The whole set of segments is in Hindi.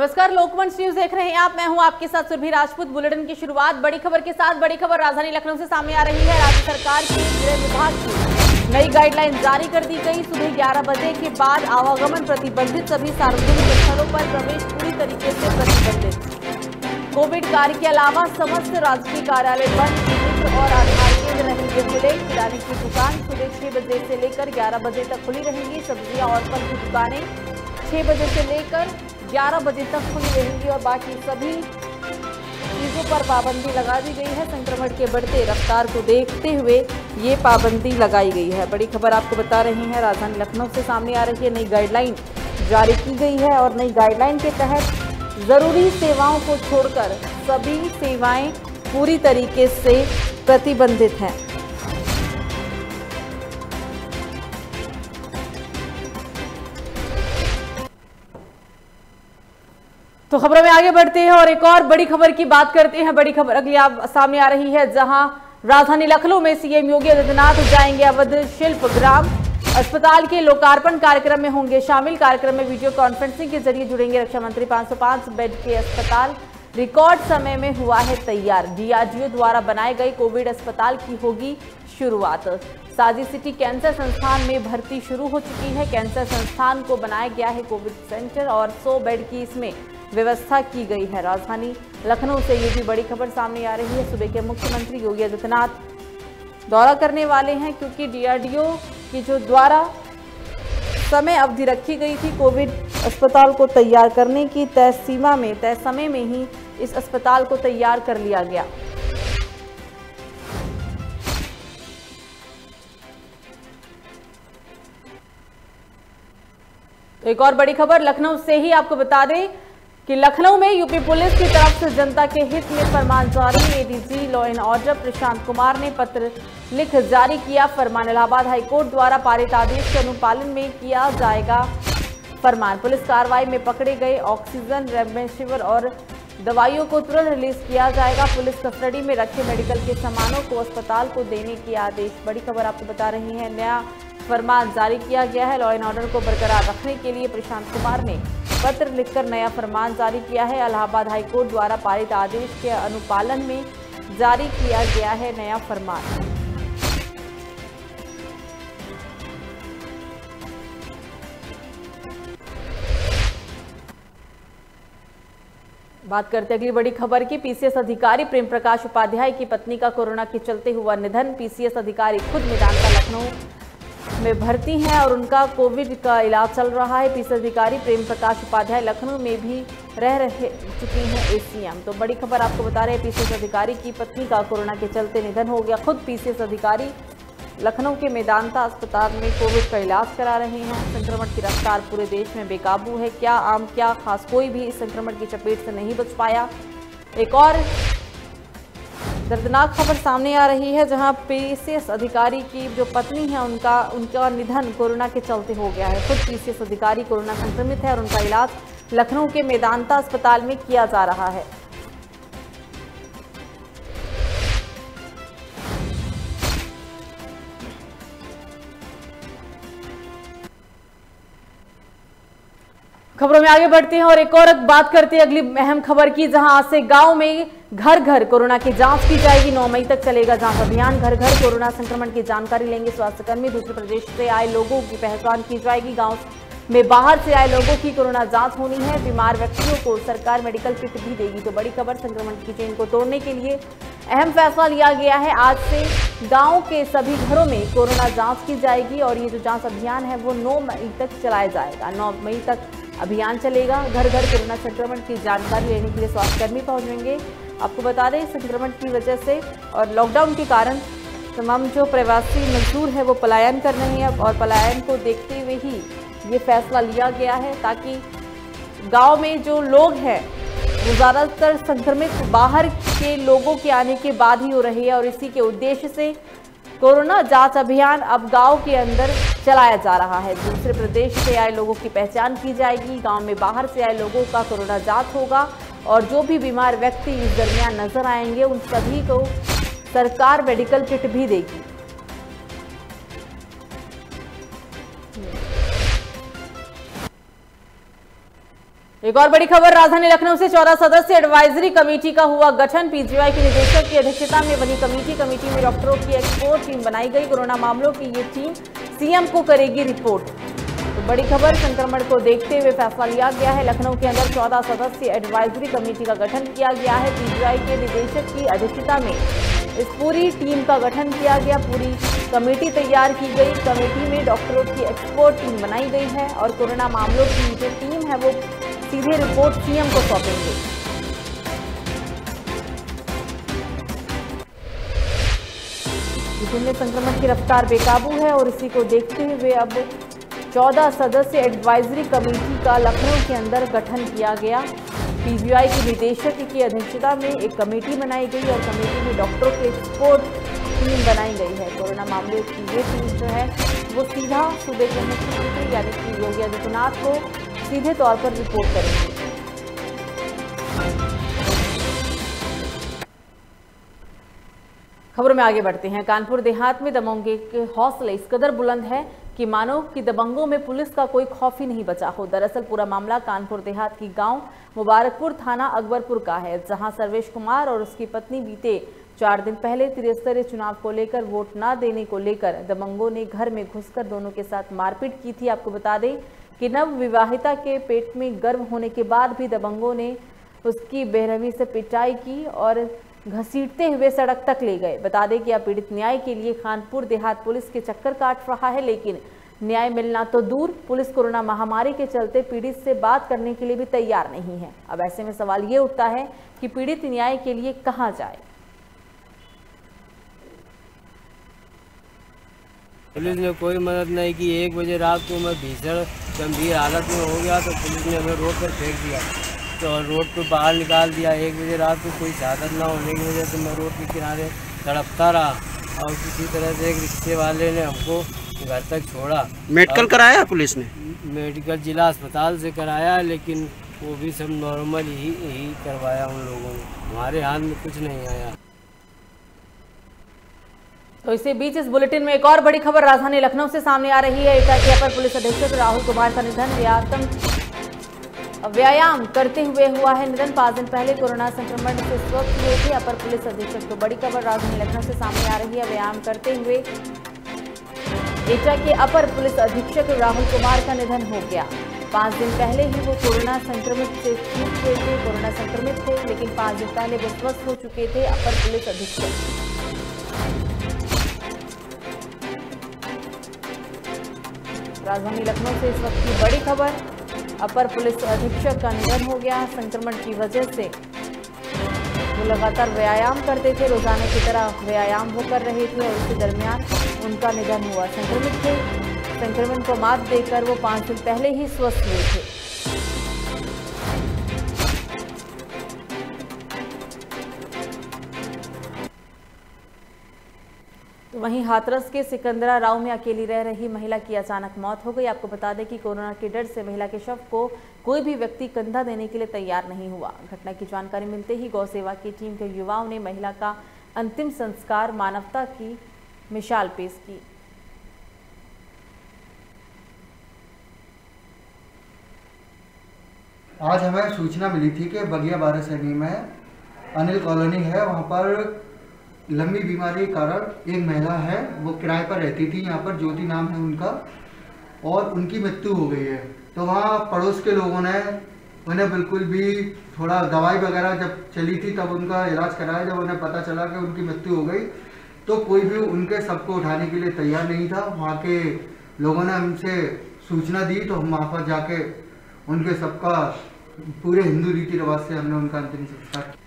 नमस्कार, लोकमंच न्यूज देख रहे हैं आप। मैं हूं आपके साथ सुरभि राजपूत। बुलेटिन की शुरुआत बड़ी खबर के साथ। बड़ी खबर राजधानी लखनऊ से सामने आ रही है। राज्य सरकार की गृह विभाग की नई गाइडलाइन जारी कर दी गई। सुबह 11 बजे के बाद आवागमन प्रतिबंधित, सभी सार्वजनिक स्थलों पर प्रवेश पूरी तरीके से प्रतिबंधित। कोविड कार्य के अलावा समस्त राजकीय कार्यालय बंद, केंद्र और आधार केंद्र रहेंगे खुले। किराने की दुकान सुबह 6 बजे से लेकर 11 बजे तक खुली रहेंगी। सब्जियां और फल की दुकानें 6 बजे से लेकर 11 बजे तक खुली रहेंगी और बाकी सभी चीजों पर पाबंदी लगा दी गई है। संक्रमण के बढ़ते रफ्तार को देखते हुए ये पाबंदी लगाई गई है। बड़ी खबर आपको बता रहे हैं, राजधानी लखनऊ से सामने आ रही है। नई गाइडलाइन जारी की गई है और नई गाइडलाइन के तहत जरूरी सेवाओं को छोड़कर सभी सेवाएं पूरी तरीके से प्रतिबंधित हैं। तो खबरों में आगे बढ़ते हैं और एक और बड़ी खबर की बात करते हैं। बड़ी खबर अगली आप सामने आ रही है, जहां राजधानी लखनऊ में सीएम योगी आदित्यनाथ जाएंगे अवध शिल्प ग्राम। अस्पताल के लोकार्पण कार्यक्रम में होंगे शामिल। कार्यक्रम में वीडियो कॉन्फ्रेंसिंग के जरिए जुड़ेंगे रक्षा मंत्री। 505 बेड के अस्पताल रिकॉर्ड समय में हुआ है तैयार। डीआरडीओ द्वारा बनाए गए कोविड अस्पताल की होगी शुरुआत। साजी सिटी कैंसर संस्थान में भर्ती शुरू हो चुकी है। कैंसर संस्थान को बनाया गया है कोविड सेंटर और 100 बेड की इसमें व्यवस्था की गई है। राजधानी लखनऊ से ये भी बड़ी खबर सामने आ रही है। सुबह के मुख्यमंत्री योगी आदित्यनाथ दौरा करने वाले हैं, क्योंकि डीआरडीओ की जो द्वारा समय अवधि रखी गई थी कोविड अस्पताल को तैयार करने की, तय समय में ही इस अस्पताल को तैयार कर लिया गया। एक और बड़ी खबर लखनऊ से ही आपको बता दें कि लखनऊ में यूपी पुलिस की तरफ से जनता के हित में फरमान जारी। ADG law and order Prashant Kumar ने पत्र लिख जारी किया फरमान। इलाहाबाद हाईकोर्ट द्वारा पारित आदेश के अनुपालन में किया जाएगा फरमान। पुलिस कार्रवाई में पकड़े गए ऑक्सीजन, रेमडेसिविर और दवाइयों को तुरंत रिलीज किया जाएगा। पुलिस कस्टडी में रखे मेडिकल के सामानों को अस्पताल को देने के आदेश। बड़ी खबर आपको बता रही है, नया फरमान जारी किया गया है। लॉ एंड ऑर्डर को बरकरार रखने के लिए प्रशांत कुमार ने पत्र लिखकर नया फरमान जारी किया है। इलाहाबाद हाईकोर्ट द्वारा पारित आदेश के अनुपालन में जारी किया गया है नया फरमान। बात करते अगली बड़ी खबर की। पीसीएस अधिकारी प्रेम प्रकाश उपाध्याय की पत्नी का कोरोना के चलते हुआ निधन। पीसीएस अधिकारी खुद मेदांता लखनऊ में भर्ती हैं और उनका कोविड का इलाज चल रहा है। पीसीएस अधिकारी प्रेम प्रकाश उपाध्याय लखनऊ में भी रह चुकी हैं एसीएम। तो बड़ी खबर आपको बता रहे हैं, पीसीएस अधिकारी की पत्नी का कोरोना के चलते निधन हो गया। खुद पीसीएस अधिकारी लखनऊ के मेदांता अस्पताल में कोविड का इलाज करा रहे हैं। संक्रमण की रफ्तार पूरे देश में बेकाबू है। क्या आम क्या खास, कोई भी इस संक्रमण की चपेट से नहीं बच पाया। एक और दर्दनाक खबर सामने आ रही है, जहां पीसीएस अधिकारी की जो पत्नी है उनका निधन कोरोना के चलते हो गया है। खुद पीसीएस अधिकारी कोरोना संक्रमित है और उनका इलाज लखनऊ के मेदांता अस्पताल में किया जा रहा है। खबरों में आगे बढ़ते हैं और एक और बात करते हैं अगली अहम खबर की, जहां आज से गांव में घर घर कोरोना की जांच की जाएगी। 9 मई तक चलेगा जांच अभियान। घर घर कोरोना संक्रमण की जानकारी लेंगे स्वास्थ्यकर्मी। दूसरे प्रदेश से आए लोगों की पहचान की जाएगी। गांव में बाहर से आए लोगों की कोरोना जांच होनी है। बीमार व्यक्तियों को सरकार मेडिकल किट भी देगी। तो बड़ी खबर, संक्रमण की चेन को तोड़ने के लिए अहम फैसला लिया गया है। आज से गाँव के सभी घरों में कोरोना जाँच की जाएगी और ये जो जाँच अभियान है वो 9 मई तक चलाया जाएगा। 9 मई तक अभियान चलेगा। घर घर कोरोना संक्रमण की जानकारी लेने के लिए स्वास्थ्यकर्मी पहुंचेंगे। आपको बता दें, संक्रमण की वजह से और लॉकडाउन के कारण तमाम जो प्रवासी मजदूर है वो पलायन कर रहे हैं और पलायन को देखते हुए ही ये फैसला लिया गया है, ताकि गांव में जो लोग हैं वो ज़्यादातर संक्रमित बाहर के लोगों के आने के बाद ही हो रही है और इसी के उद्देश्य से कोरोना जांच अभियान अब गांव के अंदर चलाया जा रहा है। दूसरे प्रदेश से आए लोगों की पहचान की जाएगी। गांव में बाहर से आए लोगों का कोरोना जांच होगा और जो भी बीमार व्यक्ति इस दरमियान नजर आएंगे उन सभी को सरकार मेडिकल किट भी देगी। एक और बड़ी खबर राजधानी लखनऊ से 14 सदस्य एडवाइजरी कमेटी का हुआ गठन। पीजीआई के निदेशक की अध्यक्षता में बनी कमेटी में डॉक्टरों की एक्सपर्ट टीम बनाई गई। कोरोना मामलों की ये टीम सीएम को करेगी रिपोर्ट। तो बड़ी खबर, संक्रमण को देखते हुए फैसला लिया गया है। लखनऊ के अंदर 14 सदस्यीय एडवाइजरी कमेटी का गठन किया गया है। पीजीआई के निदेशक की अध्यक्षता में इस पूरी टीम का गठन किया गया। पूरी कमेटी तैयार की गई। कमेटी में डॉक्टरों की एक्सपर्ट टीम बनाई गई है और कोरोना मामलों की जो टीम है वो सीधे रिपोर्ट सीएम को सौंपेंगे। में संक्रमण की रफ्तार बेकाबू है और इसी को देखते हुए अब 14 सदस्य एडवाइजरी कमेटी का लखनऊ के अंदर गठन किया गया। पीजीआई के निदेशक की अध्यक्षता में एक कमेटी बनाई गई और कमेटी में डॉक्टरों की एक्सपर्ट टीम बनाई गई है। कोरोना मामले की ये टीम जो है वो सीधा सूबे के मुख्यमंत्री यानी कि योगी आदित्यनाथ को सीधे तौर पर रिपोर्ट करेंगे। खबरों में आगे बढ़ते हैं। कानपुर देहात में दबंगों के हौसले इस कदर बुलंद है कि मानो कि दबंगों में पुलिस का कोई खौफ ही नहीं बचा हो। दरअसल पूरा मामला कानपुर देहात की गांव मुबारकपुर थाना अकबरपुर का है, जहां सर्वेश कुमार और उसकी पत्नी बीते 4 दिन पहले त्रिस्तरीय चुनाव को लेकर वोट न देने को लेकर दबंगों ने घर में घुसकर दोनों के साथ मारपीट की थी। आपको बता दें कि नव विवाहिता के पेट में गर्भ होने के बाद भी दबंगों ने उसकी बेरहमी से पिटाई की और घसीटते हुए सड़क तक ले गए। बता दें कि अब पीड़ित न्याय के लिए कानपुर देहात पुलिस के चक्कर काट रहा है, लेकिन न्याय मिलना तो दूर, पुलिस कोरोना महामारी के चलते पीड़ित से बात करने के लिए भी तैयार नहीं है। अब ऐसे में सवाल ये उठता है कि पीड़ित न्याय के लिए कहां जाए। पुलिस ने कोई मदद नहीं की। 1 बजे रात को मैं भीषण गंभीर हालत में हो गया तो पुलिस ने हमें रोड पर फेंक दिया, तो रोड पर बाहर निकाल दिया। 1 बजे रात को कोई साधन ना होने की वजह से मैं रोड के किनारे तड़पता रहा और किसी तरह से एक रिक्शे वाले ने हमको घर तक छोड़ा। मेडिकल कराया पुलिस ने? मेडिकल जिला अस्पताल से कराया, लेकिन वो भी सब नॉर्मल ही करवाया उन लोगों ने। हमारे हाथ में कुछ नहीं आया। तो इसी बीच इस बुलेटिन में एक और बड़ी खबर राजधानी लखनऊ से सामने आ रही है। एटा के अपर पुलिस अधीक्षक राहुल कुमार का निधन। व्यायाम करते हुए हुआ है निधन। 5 दिन पहले कोरोना संक्रमण से स्वस्थ हुए थे अपर पुलिस अधीक्षक। तो बड़ी खबर राजधानी लखनऊ से सामने आ रही है। व्यायाम करते हुए एटा के अपर पुलिस अधीक्षक राहुल कुमार का निधन हो गया। 5 दिन पहले ही वो कोरोना संक्रमित से ठीक हुए थे। कोरोना संक्रमित थे, लेकिन 5 दिन पहले वो स्वस्थ हो चुके थे अपर पुलिस अधीक्षक। राजधानी लखनऊ से इस वक्त की बड़ी खबर, अपर पुलिस अधीक्षक का निधन हो गया। संक्रमण की वजह से वो लगातार व्यायाम करते थे, रोजाना की तरह व्यायाम वो कर रहे थे और इसी दरमियान उनका निधन हुआ। संक्रमित थे, संक्रमण को मात देकर वो 5 दिन पहले ही स्वस्थ हुए थे। तो वहीं हाथरस के सिकंदरा राव में अकेली रह रही महिला की अचानक मौत हो गई। आपको बता दें कि कोरोना के डर से महिला के शव को कोई भी व्यक्ति कंधा देने के लिए तैयार नहीं हुआ। घटना की जानकारी मिलते ही गौ सेवा की टीम के युवाओं ने महिला का अंतिम संस्कार मानवता की मिसाल पेश की। आज हमें सूचना मिली थी कि बगिया बारासैनी में अनिल कॉलोनी है, वहाँ पर लंबी बीमारी के कारण एक महिला है, वो किराए पर रहती थी। यहाँ पर ज्योति नाम है उनका, और उनकी मृत्यु हो गई है। तो वहाँ पड़ोस के लोगों ने उन्हें बिल्कुल भी थोड़ा दवाई वगैरह जब चली थी तब उनका इलाज कराया। जब उन्हें पता चला कि उनकी मृत्यु हो गई तो कोई भी उनके सबको उठाने के लिए तैयार नहीं था। वहाँ के लोगों ने हमसे सूचना दी तो हम वहाँ पर जाके उनके सबका पूरे हिंदू रीति रिवाज से हमने उनका अंतिम संस्कार किया।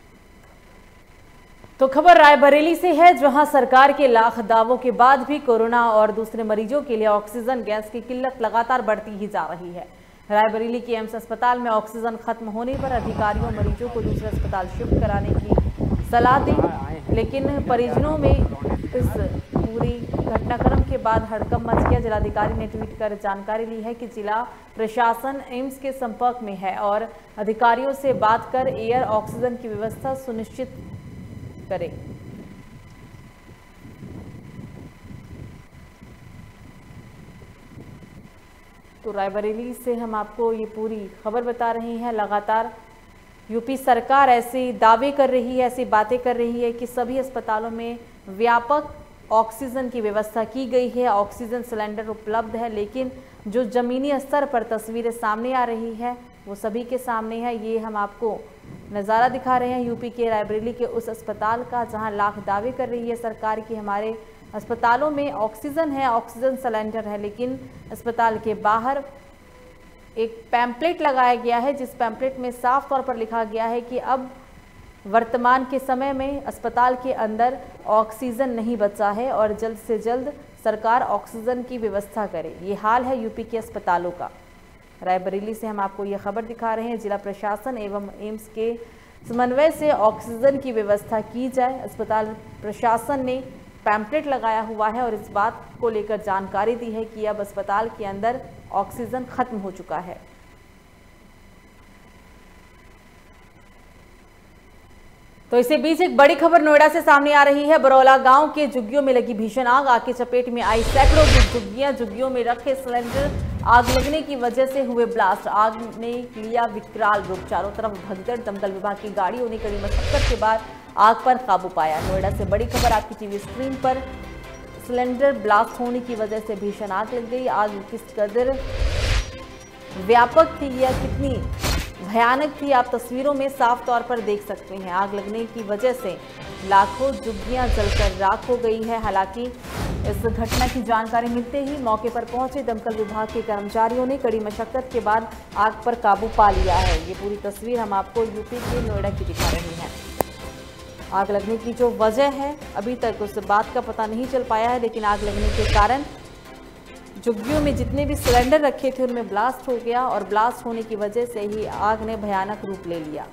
तो खबर रायबरेली से है, जहां सरकार के लाख दावों के बाद भी कोरोना और दूसरे मरीजों के लिए ऑक्सीजन गैस की किल्लत लगातार बढ़ती ही जा रही है। रायबरेली के एम्स अस्पताल में ऑक्सीजन खत्म होने पर अधिकारियों मरीजों को दूसरे अस्पताल शिफ्ट कराने की सलाह दी, लेकिन परिजनों में इस पूरी घटनाक्रम के बाद हड़कंप मच गया। जिलाधिकारी ने ट्वीट कर जानकारी ली है कि जिला प्रशासन एम्स के संपर्क में है और अधिकारियों से बात कर एयर ऑक्सीजन की व्यवस्था सुनिश्चित करें। तो रायबरेली से हम आपको ये पूरी खबर बता रहे हैं। लगातार यूपी सरकार ऐसे दावे कर रही है, ऐसी बातें कर रही है कि सभी अस्पतालों में व्यापक ऑक्सीजन की व्यवस्था की गई है, ऑक्सीजन सिलेंडर उपलब्ध है, लेकिन जो ज़मीनी स्तर पर तस्वीरें सामने आ रही है वो सभी के सामने है। ये हम आपको नज़ारा दिखा रहे हैं यूपी के रायबरेली के उस अस्पताल का, जहां लाख दावे कर रही है सरकार कि हमारे अस्पतालों में ऑक्सीजन है, ऑक्सीजन सिलेंडर है, लेकिन अस्पताल के बाहर एक पैम्पलेट लगाया गया है, जिस पैम्पलेट में साफ तौर पर लिखा गया है कि अब वर्तमान के समय में अस्पताल के अंदर ऑक्सीजन नहीं बचा है और जल्द से जल्द सरकार ऑक्सीजन की व्यवस्था करे। ये हाल है यूपी के अस्पतालों का। रायबरेली से हम आपको ये खबर दिखा रहे हैं। जिला प्रशासन एवं एम्स के समन्वय से ऑक्सीजन की व्यवस्था की जाए। अस्पताल प्रशासन ने पैम्पलेट लगाया हुआ है और इस बात को लेकर जानकारी दी है कि अब अस्पताल के अंदर ऑक्सीजन खत्म हो चुका है। तो इसी बीच एक बड़ी खबर नोएडा से सामने आ रही है। बरौला गांव के झुग्गियों में लगी भीषण आग की चपेट में आई सैकड़ों झुग्गियों में रखे सिलेंडर आग लगने की वजह से हुए ब्लास्ट। आग ने लिया विकराल रूप, चारों तरफ भगदड़, दमकल विभाग की गाड़ियों ने कड़ी मशक्कत के बाद आग पर काबू पाया। नोएडा से बड़ी खबर आपकी टीवी स्क्रीन पर। सिलेंडर ब्लास्ट होने की वजह से भीषण आग लग गई। आग किस कदर व्यापक थी या कितनी भयानक थी, आप तस्वीरों में साफ तौर पर देख सकते हैं। आग लगने की वजह से लाखों झुग्गियां जलकर राख हो गई है। हालांकि इस घटना की जानकारी मिलते ही मौके पर पहुंचे दमकल विभाग के कर्मचारियों ने कड़ी मशक्कत के बाद आग पर काबू पा लिया है। ये पूरी तस्वीर हम आपको यूपी के नोएडा की दिखा रहे हैं। आग लगने की जो वजह है अभी तक उस बात का पता नहीं चल पाया है, लेकिन आग लगने के कारण झुग्गियों में जितने भी सिलेंडर रखे थे उनमें ब्लास्ट हो गया और ब्लास्ट होने की वजह से ही आग ने भयानक रूप ले लिया।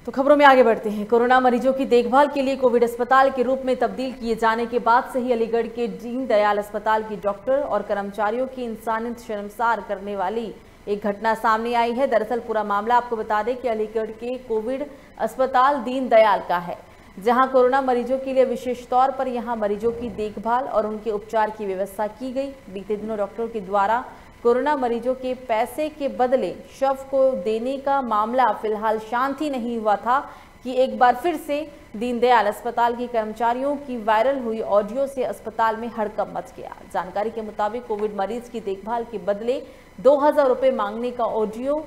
तो खबरों में आगे बढ़ते हैं। कोरोना मरीजों की देखभाल के लिए कोविड अस्पताल के रूप में तब्दील किए जाने के बाद से ही अलीगढ़ के दीन दयाल अस्पताल की डॉक्टर और कर्मचारियों की इंसानियत शर्मसार करने वाली एक घटना सामने आई है। दरअसल पूरा मामला आपको बता दें कि अलीगढ़ के कोविड अस्पताल दीन दयाल का है, जहां कोरोना मरीजों के लिए विशेष तौर पर यहां मरीजों की देखभाल और उनके उपचार की व्यवस्था की गई। बीते दिनों डॉक्टरों के द्वारा कोरोना मरीजों के पैसे के बदले शव को देने का मामला फिलहाल शांत ही नहीं हुआ था कि एक बार फिर से दीनदयाल अस्पताल के कर्मचारियों की वायरल हुई ऑडियो से अस्पताल में हड़कंप मच गया। जानकारी के मुताबिक कोविड मरीज की देखभाल के बदले 2000 रुपये मांगने का audio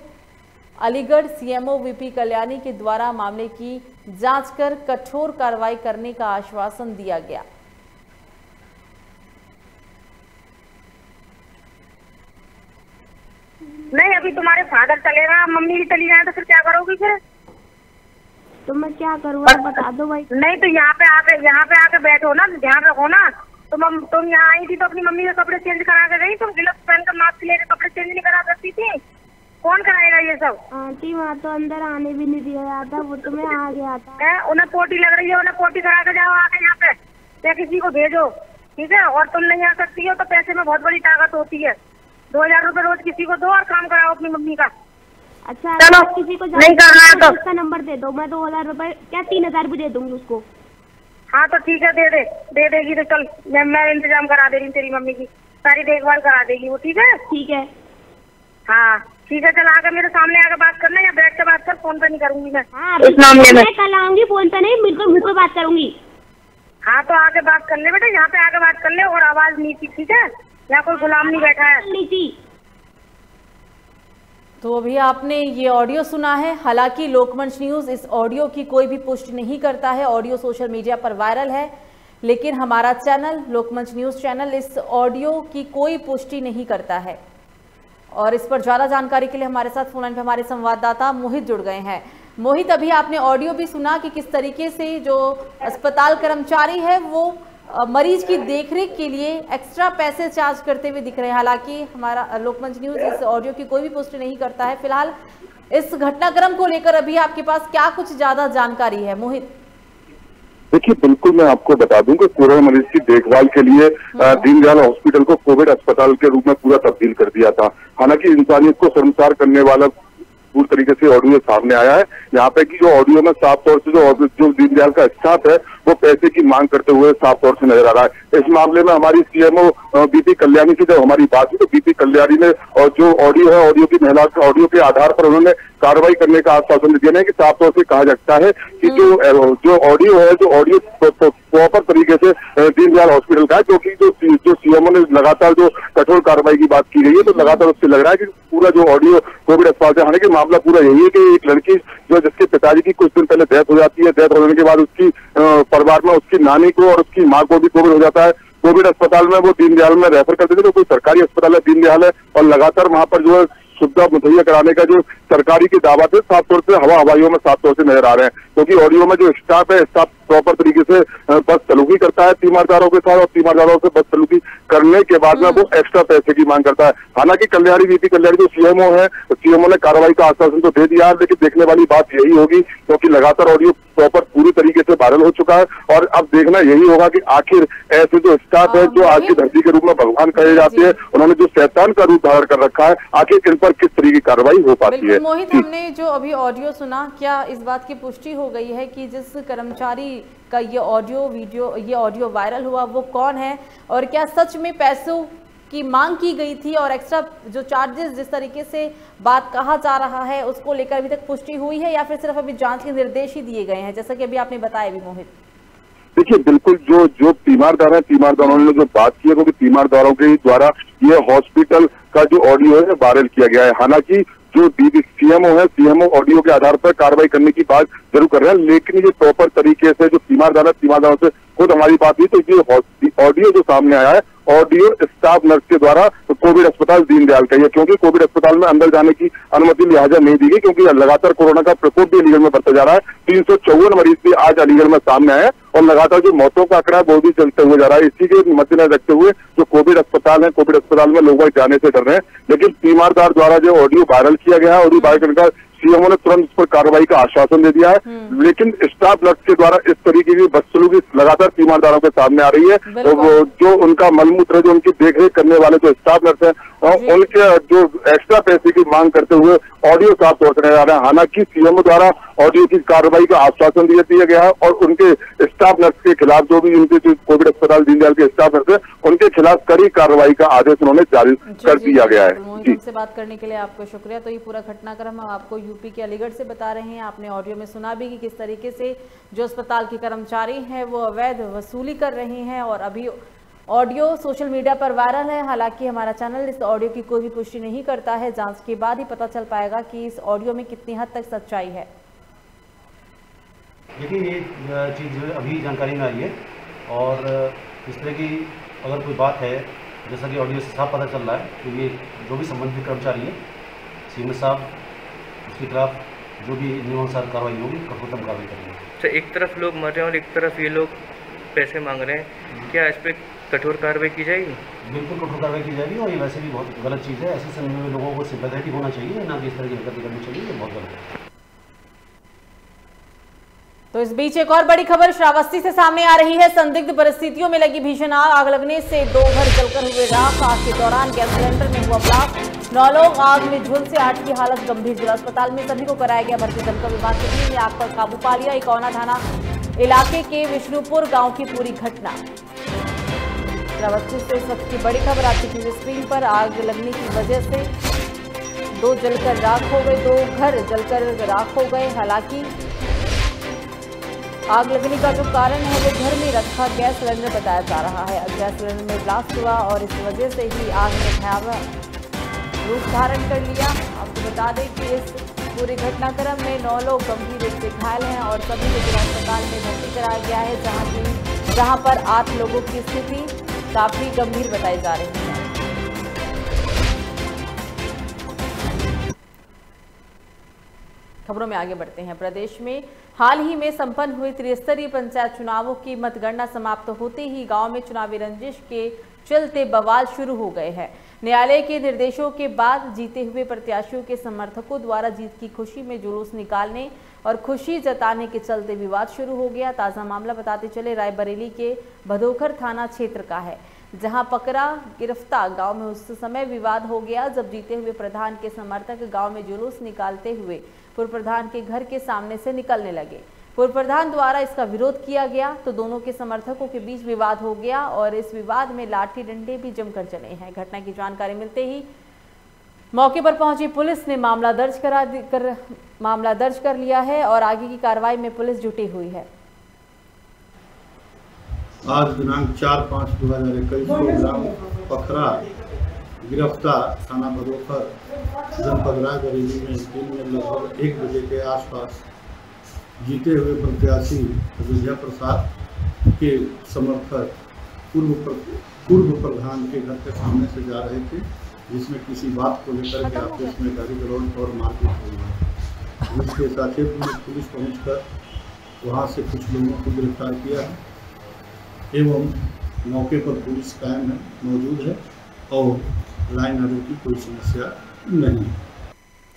Aligarh CMO VP Kalyani के द्वारा मामले की जांच कर कठोर कार्रवाई करने का आश्वासन दिया गया। नहीं, अभी तुम्हारे फादर चलेगा, मम्मी भी चली जाए तो फिर क्या करोगी फिर? तो मैं क्या करूँ आप बता दो भाई। नहीं तो यहाँ पे आके बैठो ना, ध्यान रखो ना। तुम यहाँ आई थी तो अपनी मम्मी के कपड़े चेंज करा के गई, तुम गिलफ्ट पहनकर मास्क लेकर कपड़े चेंज नहीं करा सकती थी? कौन कराएगा ये सब? आंटी वहाँ तो अंदर आने भी नहीं दिया जाता, वो तो मैं आ गया था। उन्हें पोटी लग रही है, उन्हें पोटी करा के जाओ आके यहाँ पे, या किसी को भेजो, ठीक है? और तुम नहीं आ सकती हो तो पैसे में बहुत बड़ी ताकत होती है। 2000 रुपए रोज किसी को दो और काम कराओ अपनी मम्मी का। अच्छा चलो, किसी को नहीं करना है तो उसका नंबर दे दो, मैं 2000 रुपए क्या 3000 भी दे दूंगी उसको। हाँ तो ठीक है, दे देगी तो चल, मैं इंतजाम करा दे रही हूँ, तेरी मम्मी की सारी देखभाल करा देगी वो, ठीक है? ठीक है। हाँ ठीक है, चल आकर मेरे सामने आकर बात करना, या बैठ के बात कर, फोन पे नहीं करूंगी मैं। हाँ इस मामले में कल आऊंगी, फोन पे नहीं, बिल्कुल मुझ पे बात करूंगी। हाँ तो आके बात कर ले बेटा, यहाँ पे आके बात कर ले, और आवाज नीची, ठीक है? यहाँ कोई गुलाम नहीं बैठा है। नीची। तो अभी आपने ये ऑडियो सुना है। हालांकि लोकमंच न्यूज इस ऑडियो की कोई भी पुष्टि नहीं करता है। ऑडियो सोशल मीडिया पर वायरल है, लेकिन हमारा चैनल लोकमंच न्यूज चैनल इस ऑडियो की कोई पुष्टि नहीं करता है। और इस पर ज्यादा जानकारी के लिए हमारे साथ फोन लाइन पर हमारे संवाददाता मोहित जुड़ गए हैं। मोहित, अभी आपने ऑडियो भी सुना कि किस तरीके से जो अस्पताल कर्मचारी है वो मरीज की देखरेख के लिए एक्स्ट्रा पैसे चार्ज करते हुए दिख रहे हैं। हालांकि हमारा लोकमंच न्यूज इस ऑडियो की कोई भी पुष्टि नहीं करता है। फिलहाल इस घटनाक्रम को लेकर अभी आपके पास क्या कुछ ज्यादा जानकारी है मोहित? देखिए, बिल्कुल मैं आपको बता दूं कि कोरोना मरीज की देखभाल के लिए दीनदयाल हॉस्पिटल को कोविड अस्पताल के रूप में पूरा तब्दील कर दिया था। हालांकि इंसानियत को शर्मसार करने वाला पूरी तरीके से ऑडियो सामने आया है। यहाँ पे की जो ऑडियो में साफ तौर से जो दीनदयाल का स्टाफ है वो पैसे की मांग करते हुए साफ तौर से नजर आ रहा है। इस मामले में हमारी सीएमओ बीपी कल्याणी से जब हमारी बात हुई तो बीपी कल्याणी ने और जो ऑडियो है ऑडियो की महिला ऑडियो के आधार पर उन्होंने कार्रवाई करने का आश्वासन दिया है कि साफ तौर से कहा जाता है कि जो ऑडियो है जो ऑडियो प्रॉपर तरीके से दीनदयाल हॉस्पिटल का है, क्योंकि जो सीएमओ ने लगातार जो कठोर कार्रवाई की बात की गई है तो लगातार उससे लग रहा है कि पूरा जो ऑडियो कोविड अस्पताल से आने के मामला पूरा यही है कि एक लड़की जो जिसके पिताजी की कुछ दिन पहले डेथ हो जाती है, डेथ होने के बाद उसकी परिवार में उसकी नानी को और उसकी माँ को भी कोविड हो जाता है। कोविड अस्पताल में वो दीनदयाल में रेफर करते थे, तो कोई सरकारी अस्पताल है दीनदयाल है और लगातार वहां पर जो है सुविधा मुहैया कराने का जो सरकारी के दावा थे साफ तौर से हवाइयों में साफ तौर से नजर आ रहे हैं, क्योंकि ऑडियो में जो स्टाफ है स्टाफ प्रॉपर तरीके से बदसलूकी करता है तीमारदारों के साथ और तीमारदारों से बदसलूकी करने के बाद में वो एक्स्ट्रा पैसे की मांग करता है। हालांकि कल्याणी बीपी कल्याणी जो सीएमओ है, सीएमओ ने कार्रवाई का आश्वासन तो दे दिया है, लेकिन देखने वाली बात यही होगी क्योंकि लगातार ऑडियो प्रॉपर पूरी तरीके से वायरल हो चुका है और अब देखना यही होगा कि आखिर ऐसे जो स्टाफ है जो आज की धरती के रूप में भगवान कहे जाते हैं, उन्होंने जो शैतान का रूप धारण कर रखा है, आखिर इन पर किस तरीके की कार्रवाई हो पाती है। मोहित, हमने जो अभी ऑडियो सुना, क्या इस बात की पुष्टि हो गई है कि जिस कर्मचारी का ये ऑडियो वायरल हुआ वो कौन है और क्या सच में पैसों की मांग की गई थी और एक्स्ट्रा जो चार्जेस जिस तरीके से बात कहा जा रहा है उसको लेकर अभी तक पुष्टि हुई है या फिर सिर्फ अभी जांच के निर्देश ही दिए गए हैं, जैसा कि अभी आपने बताया भी मोहित? देखिए बिल्कुल जो तीमारदार है, तीमारदारों ने जो बात की है क्योंकि तीमारदारों के द्वारा ये हॉस्पिटल का जो ऑडियो है वायरल किया गया है। हालांकि जो सीएमओ है, सीएमओ ऑडियो के आधार पर कार्रवाई करने की बात जरूर कर रहे हैं, लेकिन ये प्रॉपर तरीके से जो तीमारदार है, तीमारदारों से खुद हमारी बात हुई तो ये ऑडियो जो सामने आया है ऑडियो स्टाफ नर्स के द्वारा कोविड अस्पताल दीनदयाल का है, क्योंकि कोविड अस्पताल में अंदर जाने की अनुमति लिहाजा नहीं दी गई क्योंकि लगातार कोरोना का प्रकोप भी अलीगढ़ में बढ़ता जा रहा है। 354 मरीज भी आज अलीगढ़ में सामने आए और लगातार जो मौतों का आंकड़ा है वो भी चलते हुए जा रहा है। इसी के मद्देनजर रखते हुए जो कोविड अस्पताल है, कोविड अस्पताल में लोग जाने से डर रहे हैं, लेकिन तीमारदार द्वारा जो ऑडियो वायरल किया गया है, ऑडियो वायरल करने का सीएमओ ने तुरंत इस पर कार्रवाई का आश्वासन दे दिया है, लेकिन स्टाफ नर्स के द्वारा इस तरीके की बदसलूकी लगातार तीमारदारों के सामने आ रही है। तो वो जो उनका मलमूत्र जो उनकी देखरेख करने वाले जो स्टाफ नर्स है उनके जो एक्स्ट्रा पैसे की मांग करते हुए ऑडियो साफ तौर से नजर आ रहा है। हालांकि सीएमओ द्वारा ऑडियो की कार्रवाई का आश्वासन दिया गया है और उनके स्टाफ नर्स के खिलाफ जो भी उनके जो कोविड अस्पताल दीनदयाल के स्टाफ नर्स है उनके खिलाफ कड़ी कार्रवाई का आदेश उन्होंने जारी कर दिया गया है। हमसे बात करने के लिए आपको शुक्रिया। तो ये पूरा घटनाक्रम हम आपको यूपी के अलीगढ़ से बता रहे हैं। आपने ऑडियो में सुना भी कि किस तरीके से जो अस्पताल के कर्मचारी हैं वो अवैध वसूली कर रहे हैं और अभी ऑडियो सोशल मीडिया पर वायरल है। हालांकि हमारा चैनल इस ऑडियो की कोई भी पुष्टि नहीं करता है, जांच के बाद ही पता चल पाएगा कि इस ऑडियो में कितनी हद तक सच्चाई है। देखिए ये चीज़ जो अभी जानकारी में आई है और इस तरह की अगर कोई बात है जैसा कि ऑडियो से साफ पता चल रहा है तो ये जो भी संबंधित कर्मचारी है सीएम साहब उसके खिलाफ जो भी नियमानुसार कार्रवाई होगी कठोरतम कार्रवाई करेंगे। तो एक तरफ लोग मर रहे हैं और एक तरफ ये लोग पैसे मांग रहे हैं, क्या इस पर कठोर कार्रवाई की जाएगी? बिल्कुल कठोर कार्रवाई की जाएगी और ये वैसे भी बहुत गलत चीज़ है। ऐसे समय में लोगों को सिंपैथेटिक होना चाहिए, ना कि इस तरह की हरकतें करनी चाहिए, ये बहुत गलत है। तो इस बीच एक और बड़ी खबर श्रावस्ती से सामने आ रही है। संदिग्ध परिस्थितियों में लगी भीषण आग लगने से 2 घर जलकर हुए राख। आग के दौरान गैस सिलेंडर में हुआ ब्लास्ट। 9 लोग आग में झुलसे, 8 की हालत गंभीर। जिला अस्पताल में सभी को कराया गया भर्ती। दमकल विभाग की टीम ने आग पर काबू पा लिया। इकौना थाना इलाके के विष्णुपुर गांव की पूरी घटना। श्रावस्ती से इस वक्त की बड़ी खबर आपकी टीवी स्क्रीन पर। आग लगने की वजह से 2 जलकर राख हो गए, 2 घर जलकर राख हो गए। हालांकि आग लगने का जो कारण है वो घर में रखा गैस सिलेंडर बताया जा रहा है। गैस सिलेंडर में ब्लास्ट हुआ और इस वजह से ही आग ने भयावह रूप धारण कर लिया। आपको बता दें कि इस पूरे घटनाक्रम में 9 लोग गंभीर रूप से घायल हैं और सभी को जिला अस्पताल में भर्ती कराया गया है, जहां पर 8 लोगों की स्थिति काफी गंभीर बताई जा रही है। खबरों में आगे बढ़ते हैं। प्रदेश में हाल ही में संपन्न हुए त्रिस्तरीय पंचायत चुनावों की मतगणना समाप्त होते ही गांव में चुनावी रंजिश के चलते बवाल शुरू हो गए हैं। न्यायालय के निर्देशों के बाद जीते हुए प्रत्याशियों के समर्थकों द्वारा जीत की खुशी में जुलूस निकालने और खुशी जताने के चलते विवाद शुरू हो गया। ताजा मामला बताते चले रायबरेली के भदोखर थाना क्षेत्र का है, जहां पकड़ा गिरफ्तार गांव में उस समय विवाद हो गया जब जीते हुए प्रधान के समर्थक गांव में जुलूस निकालते हुए पूर्व प्रधान के घर के सामने से निकलने लगे। पूर्व प्रधान द्वारा इसका विरोध किया गया तो दोनों के समर्थकों के बीच विवाद हो गया और इस विवाद में लाठी डंडे भी जमकर चले हैं। घटना की जानकारी मिलते ही मौके पर पहुंची पुलिस ने मामला दर्ज कर लिया है और आगे की कार्रवाई में पुलिस जुटी हुई है। आज दिनांक 4/5/2021 को ग्राम पखरा गिरफ्तार थाना बदोखर जनपद रायबरेली में दिन में लगभग 1 बजे के आसपास जीते हुए प्रत्याशी अयोध्या प्रसाद के समर्थक पूर्व प्रधान के घर के सामने से जा रहे थे, जिसमें किसी बात को लेकर के आपस में गाली गलौज और मारपीट हुई है। जिसके साकेत में पुलिस पहुंचकर वहां से कुछ लोगों को गिरफ्तार किया है एवं मौके पर पुलिस कायम है, मौजूद है और लाइन आर्डर की कोई समस्या नहीं।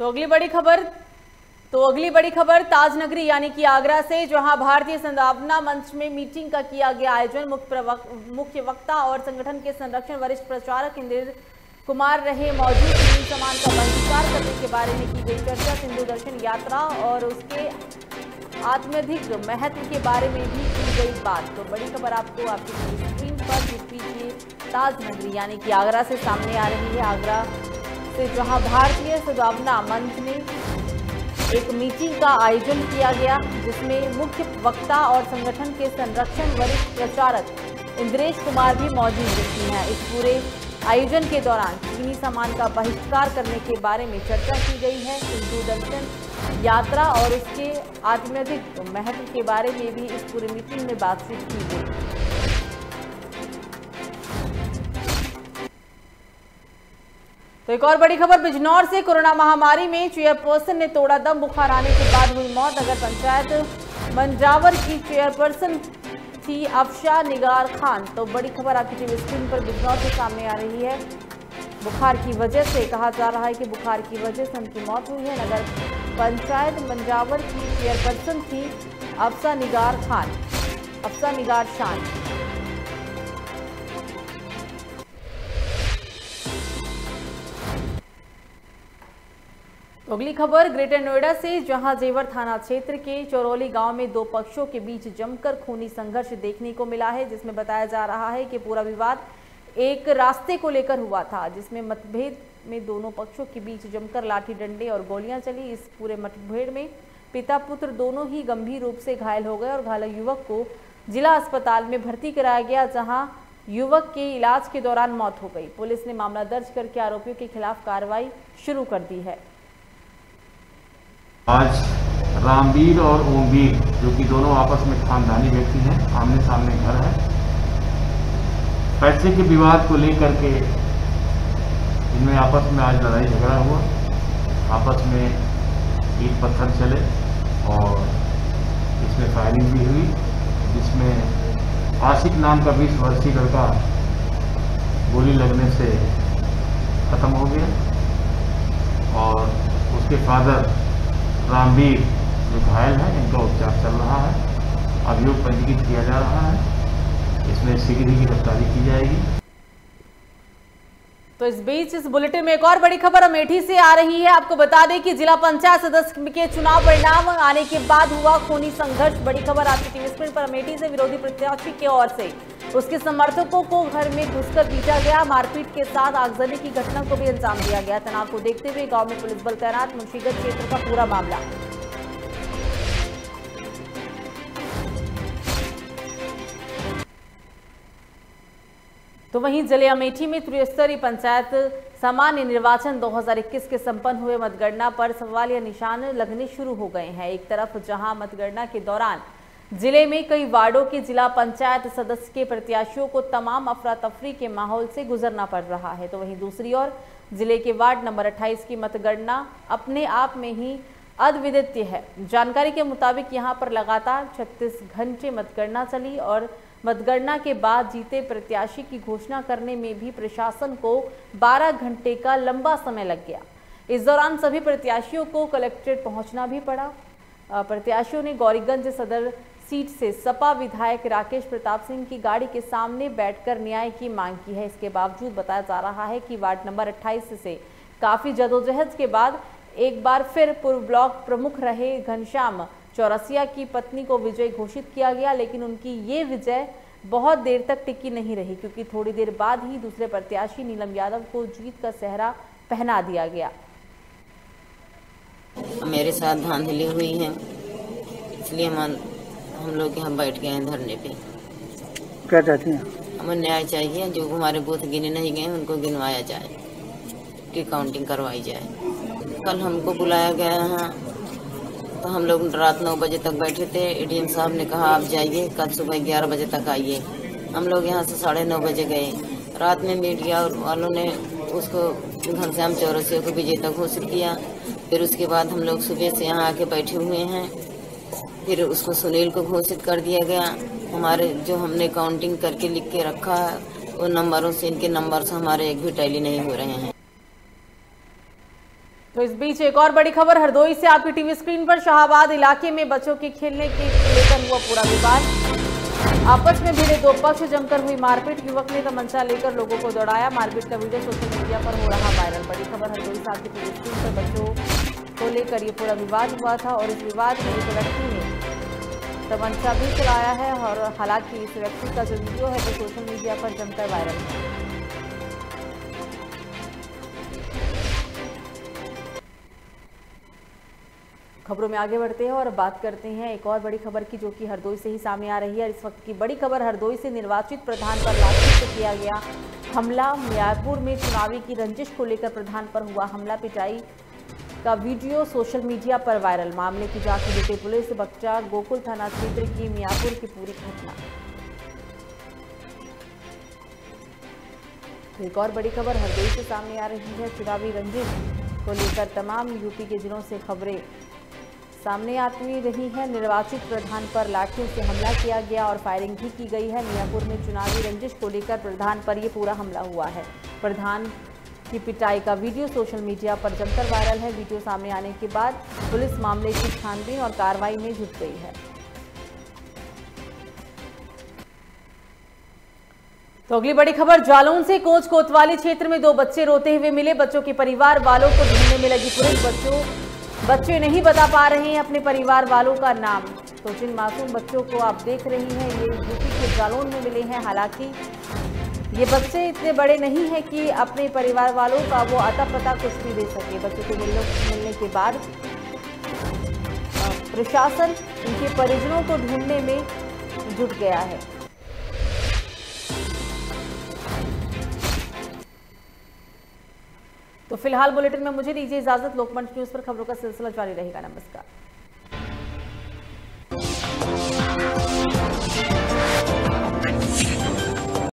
तो अगली बड़ी खबर ताजनगरी यानी कि आगरा से, जहां भारतीय संभावना मंच में मीटिंग का किया गया आयोजन। मुख्य वक्ता और संगठन के संरक्षण वरिष्ठ प्रचारक इंद्र कुमार रहे मौजूद। हिंदू समाज का बहिष्कार करने के बारे में की गई चर्चा। हिंदू दर्शन यात्रा और उसके आत्मधिक महत्व के बारे में भी की गई बात। तो बड़ी खबर आपको आपकी स्क्रीन पर यूपी के ताजनगरी यानी कि आगरा से सामने आ रही है। आगरा से जहां भारतीय सद्भावना मंच में एक मीटिंग का आयोजन किया गया, जिसमें मुख्य वक्ता और संगठन के संरक्षण वरिष्ठ प्रचारक इंद्रेश कुमार भी मौजूद हैं। इस पूरे आयोजन के दौरान चीनी सामान का बहिष्कार करने के बारे में चर्चा की गई है। हिंदू दर्शन यात्रा और उसके आत्मधिक महत्व के बारे में भी इस पूरे मीटिंग में बातचीत की गई। तो एक और बड़ी खबर बिजनौर से, कोरोना महामारी में चेयरपर्सन ने तोड़ा दम। बुखार आने के बाद हुई मौत। नगर पंचायत मंजावर की चेयरपर्सन थी अफशा निगार खान। तो बड़ी खबर आपकी टीवी स्क्रीन पर बिजनौर से सामने आ रही है। बुखार की वजह से, कहा जा रहा है कि बुखार की वजह से उनकी मौत हुई है। नगर पंचायत मंजावर की चेयरपर्सन थी अफशा निगार शान। अगली खबर ग्रेटर नोएडा से, जहां जेवर थाना क्षेत्र के चौरोली गांव में दो पक्षों के बीच जमकर खूनी संघर्ष देखने को मिला है, जिसमें बताया जा रहा है कि पूरा विवाद एक रास्ते को लेकर हुआ था, जिसमें मतभेद में दोनों पक्षों के बीच जमकर लाठी डंडे और गोलियां चली। इस पूरे मतभेद में पिता पुत्र दोनों ही गंभीर रूप से घायल हो गए और घायल युवक को जिला अस्पताल में भर्ती कराया गया, जहां युवक के इलाज के दौरान मौत हो गई। पुलिस ने मामला दर्ज करके आरोपियों के खिलाफ कार्रवाई शुरू कर दी है। आज रामवीर और ओमवीर, जो कि दोनों आपस में खानदानी व्यक्ति हैं, आमने सामने घर है, पैसे के विवाद को लेकर के इनमें आपस में आज लड़ाई झगड़ा हुआ। आपस में ईंट पत्थर चले और इसमें फायरिंग भी हुई, जिसमें आशिक नाम का 20 वर्षीय लड़का गोली लगने से खत्म हो गया और उसके फादर रामवीर जो घायल है, इनका उपचार चल रहा है। अभियोग पंजीकृत किया जा रहा है, इसमें शीघ्र ही गिरफ्तारी की जाएगी। तो इस बीच इस बुलेटिन में एक और बड़ी खबर अमेठी से आ रही है। आपको बता दें कि जिला पंचायत सदस्य के चुनाव परिणाम आने के बाद हुआ खूनी संघर्ष। बड़ी खबर आपकी टीवी स्क्रीन पर अमेठी से, विरोधी प्रत्याशी की ओर से उसके समर्थकों को घर में घुसकर पीटा गया। मारपीट के साथ आगजनी की घटना को भी अंजाम दिया गया। तनाव को देखते हुए गांव में पुलिस बल तैनात। मुंशीगंज क्षेत्र का पूरा मामला। तो वहीं जिले अमेठी में त्रिस्तरीय पंचायत सामान्य निर्वाचन 2021 के संपन्न हुए मतगणना पर सवालिया निशान लगने शुरू हो गए हैं। एक तरफ जहां मतगणना के दौरान जिले में कई वार्डों के जिला पंचायत सदस्य के प्रत्याशियों को तमाम अफरा तफरी के माहौल से गुजरना पड़ रहा है, तो वहीं दूसरी ओर जिले के वार्ड नंबर 28 की मतगणना अपने आप में ही अद्वितीय है। जानकारी के मुताबिक यहां पर लगातार 36 घंटे मतगणना चली और मतगणना के बाद जीते प्रत्याशी की घोषणा करने में भी प्रशासन को 12 घंटे का लंबा समय लग गया। इस दौरान सभी प्रत्याशियों को कलेक्ट्रेट पहुंचना भी पड़ा। प्रत्याशियों ने गौरीगंज सदर सीट से सपा विधायक राकेश प्रताप सिंह की गाड़ी के सामने बैठकर न्याय की मांग की है। इसके बावजूद बताया जा रहा है कि वार्ड नंबर 28 से काफी जदोजहद के बाद एक बार फिर पूर्व ब्लॉक प्रमुख रहे घनश्याम चौरसिया की पत्नी को विजयी घोषित किया गया, लेकिन उनकी ये विजय बहुत देर तक टिकी नहीं रही, क्योंकि थोड़ी देर बाद ही दूसरे प्रत्याशी नीलम यादव को जीत का सेहरा पहना दिया गया। मेरे साथ धांधली हुई है, इसलिए हम लोग यहाँ बैठ गए हैं धरने पे। क्या चाहती हैं? हमें न्याय चाहिए, जो हमारे बूथ गिने नहीं गए उनको गिनवाया जाए, की काउंटिंग करवाई जाए। कल हमको बुलाया गया है, तो हम लोग रात 9 बजे तक बैठे थे। एडीएम साहब ने कहा आप जाइए, कल सुबह 11 बजे तक आइए। हम लोग यहाँ से 9:30 बजे गए। रात में मीडिया वालों ने उसको घनश्याम चौरसिया को विजेता घोषित किया। फिर उसके बाद हम लोग सुबह से यहाँ आके बैठे हुए हैं। फिर उसको सुनील को घोषित कर दिया गया। हमारे जो हमने काउंटिंग करके लिख के रखा है वो नंबरों से, इनके नंबर से हमारे एक भी टैली नहीं हो रहे हैं। तो इस बीच एक और बड़ी खबर हरदोई से आपकी टीवी स्क्रीन पर। शाहाबाद इलाके में बच्चों के खेलने के लेकर हुआ पूरा विवाद। आपस में भिड़े दो पक्ष, जमकर हुई मारपीट। युवक ने तमंचा लेकर लोगों को दौड़ाया। मारपीट का वीडियो सोशल मीडिया पर हो रहा वायरल। बड़ी खबर हरदोई से आपकी टीवी स्क्रीन पर। बच्चों को लेकर ये पूरा विवाद हुआ था और इस विवाद में एक व्यक्ति ने तमंचा भी चलाया है और हालांकि इस व्यक्ति का जो वीडियो है वो सोशल मीडिया पर जमकर वायरल है। खबरों में आगे बढ़ते हैं और बात करते हैं एक और बड़ी खबर की, जो कि हरदोई से ही सामने आ रही है। इस वक्त की बड़ी खबर हरदोई से निर्वाचित प्रधान पर लाठी से किया गया हमला। मियारपुर में चुनावी की रंजिश को लेकर प्रधान पर हुआ हमला। पिटाई का वीडियो सोशल मीडिया पर वायरल। मामले की जांच में जुटी पुलिस। बच्चा गोकुल थाना क्षेत्र की मियारपुर की पूरी घटना। तो एक और बड़ी खबर हरदोई से सामने आ रही है। चुनावी रंजिश को लेकर तमाम यूपी के जिलों से खबरें सामने आती रही है। निर्वाचित प्रधान पर लाठियों से हमला किया गया और फायरिंग भी की गई है। मियापुर में चुनावी रंजिश को लेकर प्रधान पर यह पूरा हमला हुआ है। प्रधान की पिटाई का वीडियो सोशल मीडिया पर जमकर वायरल है। वीडियो सामने आने के बाद पुलिस मामले की छानबीन और कार्रवाई में जुट गई है। तो अगली बड़ी खबर जालौन से। कोच कोतवाली क्षेत्र में 2 बच्चे रोते हुए मिले। बच्चों के परिवार वालों को ढूंढने में लगी पुलिस। बच्चे नहीं बता पा रहे हैं अपने परिवार वालों का नाम। तो जिन मासूम बच्चों को आप देख रही हैं ये यूपी के जालौन में मिले हैं। हालांकि ये बच्चे इतने बड़े नहीं हैं कि अपने परिवार वालों का वो अता पता कुछ भी दे सके। बच्चों को मिलने के बाद प्रशासन इनके परिजनों को ढूंढने में जुट गया है। तो फिलहाल बुलेटिन में मुझे दीजिए इजाजत। लोकमंच न्यूज पर खबरों का सिलसिला जारी रहेगा। नमस्कार।